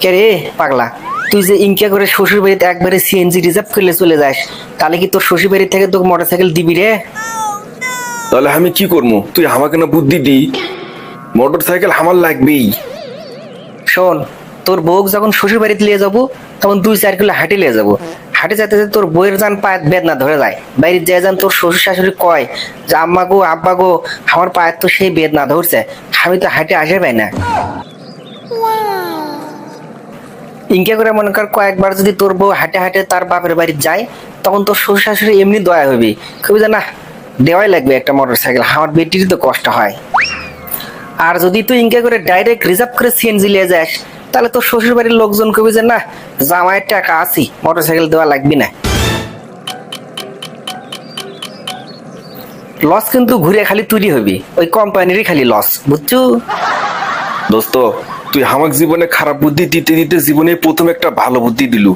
কে রে পাগলা, তুই যে ইনকা করে শ্বশুর বাড়িতে একবারে সিএনজি রিজার্ভ করলে চলে যাস, তাহলে কি তোর শ্বশুর বাড়ি থেকে তোকে মোটরসাইকেল দিবি রে? তাহলে আমি কি করবো? তুই আমাকে না বুদ্ধি দি, মোটর সাইকেল আমার লাগবেই। শোন, তোর বউ যখন শ্বশুর বাড়িতে নিয়ে যাবো তখন 2-4 কিলো হাঁটে নিয়ে যাবো। হাঁটে যেতে যেতে তোর বইয়ের যান পায়ের বেদনা ধরে যায়, বাড়ির যায় যান তোর শ্বশুর শাশুড়ি কয় যে আম্মা গো আব্বা গো, আমার পায়ের তো সেই বেদনা ধরছে, আমি তো হাঁটে আসে পাই না। ইনকা করে মনে কর কয়েকবার যদি তোর বউ হাঁটে হাঁটে তার বাপের বাড়ি যায়, তখন তোর শ্বশুর শাশুড়ি এমনি দয়া হবি, খুবই জানা দেওয়াই লাগবে একটা মোটর সাইকেল, আমার বেটিরই তো কষ্ট হয়। আর যদি তুই ইনকা করে ডাইরেক্ট রিজার্ভ করে সিএনজি নিয়ে যাস, তাহলে তোর শ্বশুর বাড়ির লোকজন কবি যে না জামাইয়ের টাকা আছি, মোটরসাইকেল দেওয়া লাগবে না। লস কিন্তু ঘুরে খালি তুই হবি, ওই কোম্পানিরই খালি লস, বুঝছো? দোস্ত, তুই আমার জীবনে খারাপ বুদ্ধি দিতে দিতে জীবনে প্রথম একটা ভালো বুদ্ধি দিলু।